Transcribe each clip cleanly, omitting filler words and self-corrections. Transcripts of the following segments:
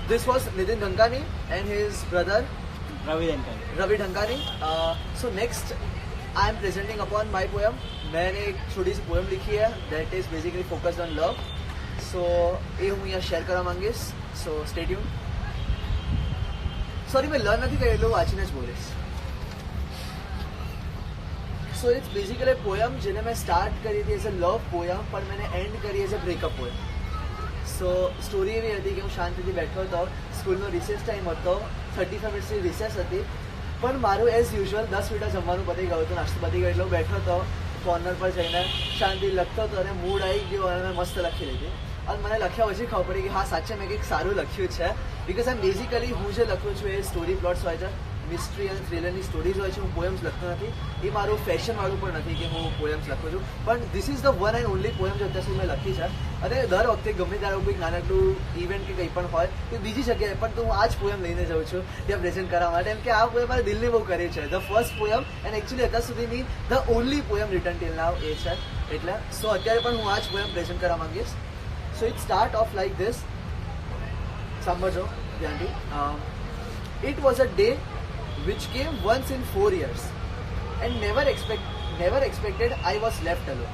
This was Nitin Dhankani and his brother Ravi Dhankani. So next I am presenting upon my poem. मैंने एक छोटी सी poem लिखी है that is basically focused on love. So ये હું અહીંયા share કરવા માંગીશ. So stay tuned. Sorry मैं લર્ન નથી કરેલું, વાંચીને જ બોલીશ. So it's basically a poem જેને મેં સ્ટાર્ટ કરી હતી એઝ અ લવ પોયમ પણ मैंने એન્ડ કરી as a breakup poem. So story એવી હતી કે હું શાંતિથી બેઠો હતો, સ્કૂલનો રિસેસ ટાઈમ હતો, 35 મિનિટ્સની રિસેસ હતી, પણ મારું એઝ યુઝ્યુઅલ 10 મિનિટ જમવાનું પતી ગયું હતું, નાસ્તો પતી ગયો, એટલે બેઠો હતો કોર્નર પર જઈને શાંતિ લખતો હતો અને મૂડ આવી ગયો અને મેં મસ્ત લખી લીધી. અને મને લખ્યા પછી ખબર પડી કે હા સાચે મેં કંઈક સારું લખ્યું છે. બિકોઝ આમ બેઝિકલી હું જે લખું છું એ સ્ટોરી પ્લોટ્સ હોય છે, મિસ્ટ્રી અને થ્રિલરની સ્ટોરીઝ હોય છે. હું પોએમ્સ લખતો નથી. એ મારું ફેશનવાળું પણ નથી કે હું પોએમ્સ લખું છું, પણ this is the one and only poem જે અત્યાર સુધી મેં લખી છે. અને દર વખતે ગમે ત્યારે કોઈક નાનકડું ઇવેન્ટ કે કંઈ પણ હોય કે બીજી જગ્યાએ પણ તો હું આ જ પોએમ લઈને જાઉં છું ત્યાં પ્રેઝન્ટ કરવા માટે, એમ કે આ પોએમ મારા દિલને બહુ કરી છે. The first poem and actually અત્યાર સુધીની the only poem written till now એ છે. એટલે સો અત્યારે પણ હું આ જ પોએમ પ્રેઝન્ટ કરવા માંગીશ. So it start of like this. સાંભળજો ધ્યાનથી. It was a day which came once in 4 years and never expected I was left alone.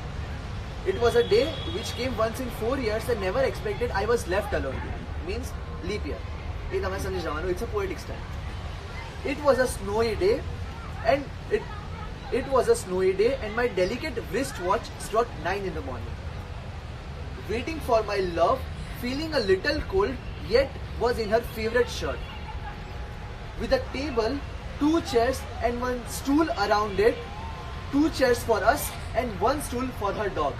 It was a day which came once in 4 years and never expected I was left alone. Means leap year. એ તમે સમજી જવાનું. It's a poetic style. It was a snowy day and my delicate wristwatch struck 9 in the morning. Waiting for my love, feeling a little cold, yet was in her favorite shirt. With a table, 2 chairs and 1 stool around it, 2 chairs for us and 1 stool for her dog.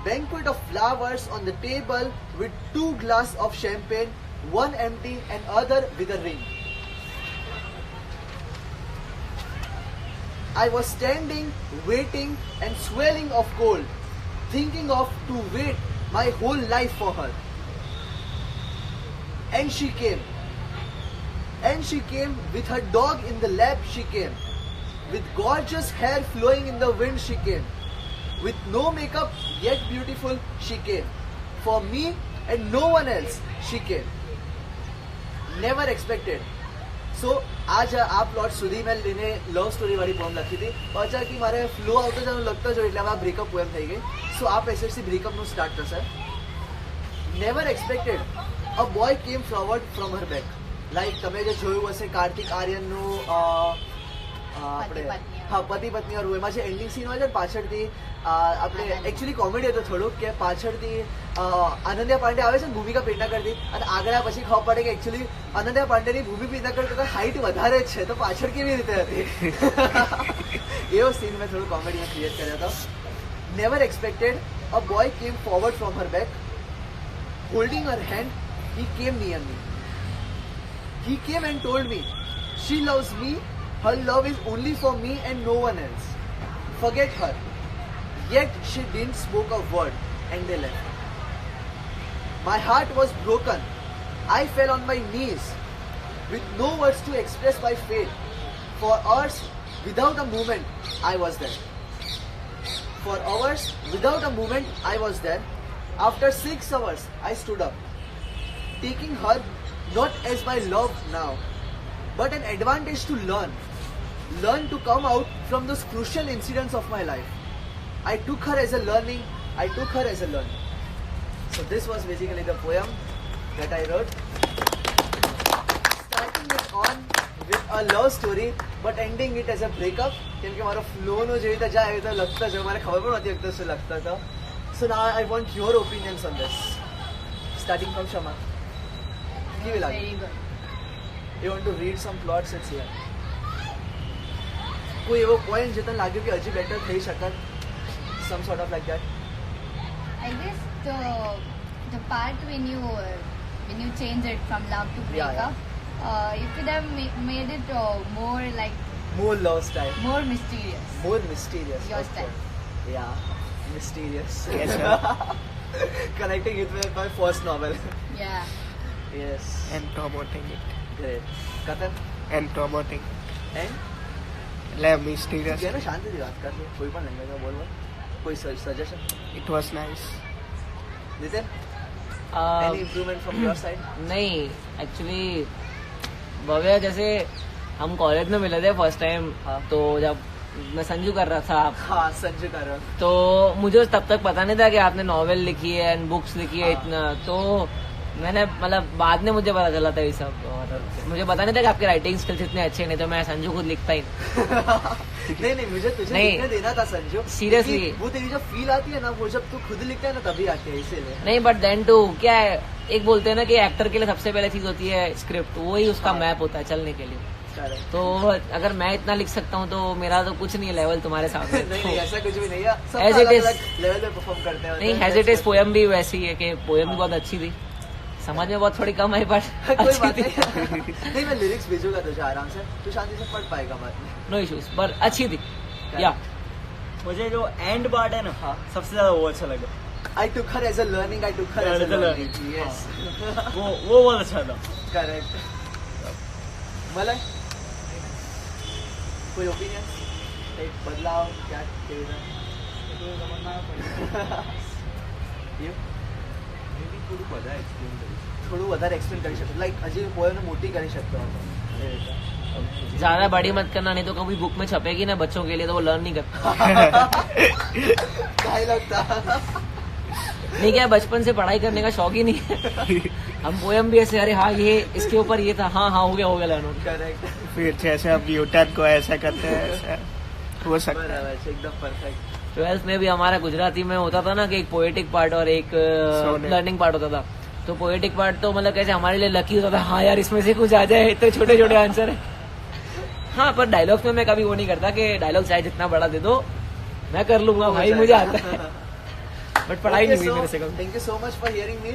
Banquet of flowers on the table with 2 glasses of champagne, one empty and other with a ring. I was standing, waiting and swelling of cold, thinking of to wait my whole life for her. And she came. And she came with her dog in the lap. She came with gorgeous hair flowing in the wind. She came with no makeup yet beautiful. She came for me and no one else. She came. Never expected. So आज આ plot સુધી મેં લઈને love story વાળી poem લખી હતી. અચાનક મારે ફ્લો આવતો જ લખતો જ એટલે આ બ્રેકઅપ પોએમ થઈ ગઈ. સો આ પેસેજથી બ્રેકઅપનું સ્ટાર્ટ થશે. Never expected a boy came forward from her back. Like તમે જે જોયું હશે કાર્તિક આર્યનનું આપણે હા પતિ પત્ની વાળું, એમાં જે એન્ડિંગ સીન હોય છે પાછળથી આપણે એકચ્યુઅલી કોમેડી હતો થોડુંક કે પાછળથી અનન્યા પાંડે આવે છે ને ભૂમિકા પેટના કરતી અને આગળ પછી ખબર પડે કે એકચ્યુઅલી અનન્યા પાંડેની ભૂમિ પેટના કરતા હાઈટ વધારે જ છે, તો પાછળ કેવી રીતે હતી એવો સીન મેં થોડું કોમેડીમાં ક્રિએટ કર્યો હતો. Never expected a boy came forward from her back, holding her hand he came near me. He came and told me she loves me, her love is only for me and no one else. Forget her. Yet she didn't spoke a word and they left. My heart was broken. I fell on my knees with no words to express my fate. For hours without a movement I was there. For hours without a movement I was there. After 6 hours I stood up, taking her not as my love now, but an advantage to learn to come out from those crucial incidents of my life. I took her as a learning. So this was basically the poem that I wrote, starting it on with a love story but ending it as a breakup. કેમ કે મારો ફ્લોનો જે રીતે જાય એ તો લખતા જ મને ખબર પણ નથી એકદમ શું લખતા હતો. So now I want your opinions on this, starting from Shama. Very good. You want to read some plots? It's here. કોઈ એવો પોઈન્ટ જે તને લાગ્યું કે હજી બેટર થઈ શકત, some sort of like that? I guess the part when you change it from love to breakup, you could have made it more like more love style, more mysterious. Your okay. Style. Yeah, mysterious. Yes. Connecting it with my first novel. Yeah. Yes. And promoting it. Great. Katan? And promoting. And? એટલે mysterious. જેને શાંતિથી વાત કરજો, કોઈ પણ લેંગ્વેજમાં બોલવા. કોઈ suggestion? It was nice. Nitin? Any improvement from your side? नहीं, एक्चुअली भव्य जैसे हम कॉलेज में मिले थे फर्स्ट टाइम, हाँ। तो जब मैं संजू कर रहा था हाँ, संजू कर रहा हूँ। तो मुझे तब तक पता नहीं था कि आपने नॉवेल लिखी है एंड बुक्स लिखी है हाँ। इतना, तो मैंने मतलब बाद में मुझे पता चला था ये सब, और मुझे पता नहीं था कि आपके राइटिंग स्किल्स इतने अच्छे, नहीं तो मैं संजू खुद लिखता ही नहीं। नहीं, मुझे तुझे नहीं। लिखने देना था संजू। Seriously। क्योंकि वो तेरी जो फील आती है ना, वो जब तू खुद लिखता है ना तभी आती है, इसीलिए। नहीं, बट देन टू क्या है, एक बोलते हैं ना कि एक्टर के लिए सबसे पहले चीज होती है स्क्रिप्ट, वही उसका हाँ। मैप होता है चलने के लिए। Correct। तो अगर मैं इतना लिख सकता हूँ तो मेरा तो कुछ नहीं है लेवल तुम्हारे सामने। नहीं नहीं, ऐसा कुछ भी नहीं है, सब As it अलग is- अलग लेवल पे परफॉर्म करते हैं। नहीं, हेजिटेस पोएम भी वैसी है कि पोएम भी बहुत अच्छी थी, समझ में बहुत थोड़ी कम आई बट कोई अच्छी बात थी। नहीं। नहीं, मैं लिरिक्स भेजूंगा तुझे आराम से, तू शांति से पढ़ पाएगा बाद में। नो इश्यूज, पर अच्छी थी। या मुझे जो एंड पार्ट है ना, हाँ। सबसे ज्यादा वो अच्छा लगा। I took her as a learning, I took her as a As a learning. learning, Yes. वो बहुत अच्छा था। Correct. मलाई कोई ओपिनियन, एक बदलाव क्या कहना? You? થોડું વધારે એક્સપ્લેન કરી શકો, લાઈક હજી પોએમને મોટી કરી શકતો હતો એ રીતે. ज्यादा बड़ी मत करना, नहीं तो कभी बुक में छपेगी ना बच्चों के लिए तो वो लर्न नहीं करता। डायलॉग था। नहीं, क्या है, बचपन से पढ़ाई करने का शौक ही नहीं है। हम पोएम भी ऐसे, अरे हाँ ये इसके ऊपर ये था, हाँ हाँ हो गया लर्न। करेक्ट, फिर जैसे अब न्यूटन को ऐसा करते हैं, ऐसा हो सकता है। બરાબર છે, एकदम परफेक्ट. 12th में भी हमारा गुजराती में होता था ना कि एक पोएटिक पार्ट और एक Sonnet। लर्निंग पार्ट होता था। तो पोएटिक पार्ट तो मतलब कैसे हमारे लिए लकी होता था, हाँ यार इसमें से कुछ आ जाए, इतने छोटे छोटे आंसर है। हाँ, पर डायलॉग्स में मैं कभी वो नहीं करता कि डायलॉग चाहे जितना बड़ा दे दो मैं कर लूंगा भाई, मुझे आता है। बट पढ़ाई नहीं हुई मेरे से कभी। Thank you so much for hearing me.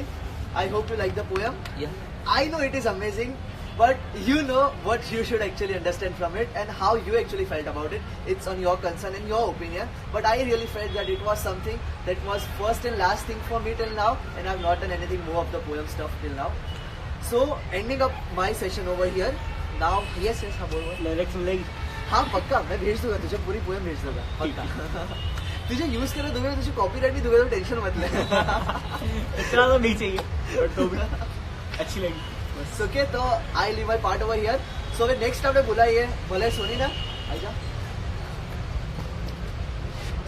I hope you like the poem. Yeah. I know it is amazing, but you know what you should actually understand from it and how you actually felt about it. It's on your concern and your opinion. But I really felt that it was something that was first and last thing for me till now, and I've not done anything more of the poem stuff till now. So ending up my session over here. Now, yes, हाँ बोल बोल. Lyrics मिलेगी। हाँ पक्का, मैं भेज दूंगा तुझे, पूरी पोएम भेज दूंगा पक्का. तुझे यूज करे दूंगा, तुझे कॉपीराइट भी दूंगा, तो टेंशन मत ले. इतना तो नहीं चाहिए, बट तो भी अच्छी लगी। बस। ओके, तो I leave my part over here. So अगर नेक्स्ट आपने बुलाइए भले सोनी ना आजा.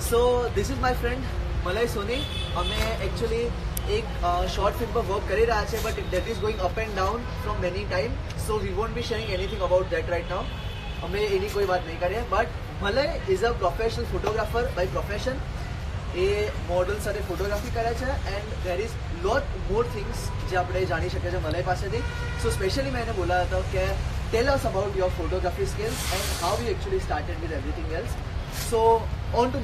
So this is my friend Malay Soni. અમે એકચ્યુઅલી એક શોર્ટ ફિલ્મ પર વર્ક કરી રહ્યા છે, but that is going up and down from many time, so we won't be sharing anything about that right now. અમે એની કોઈ વાત નહીં કરીએ. But Malay is a professional photographer by profession. એ મોડલ સાથે ફોટોગ્રાફી કરે છે and there is lot more things જે આપણે જાણી શકીએ છીએ મલય પાસેથી. સો સ્પેશિયલી મેં એને બોલાવ્યો હતો કે tell us about your photography skills and how you actually started with everything else. So on two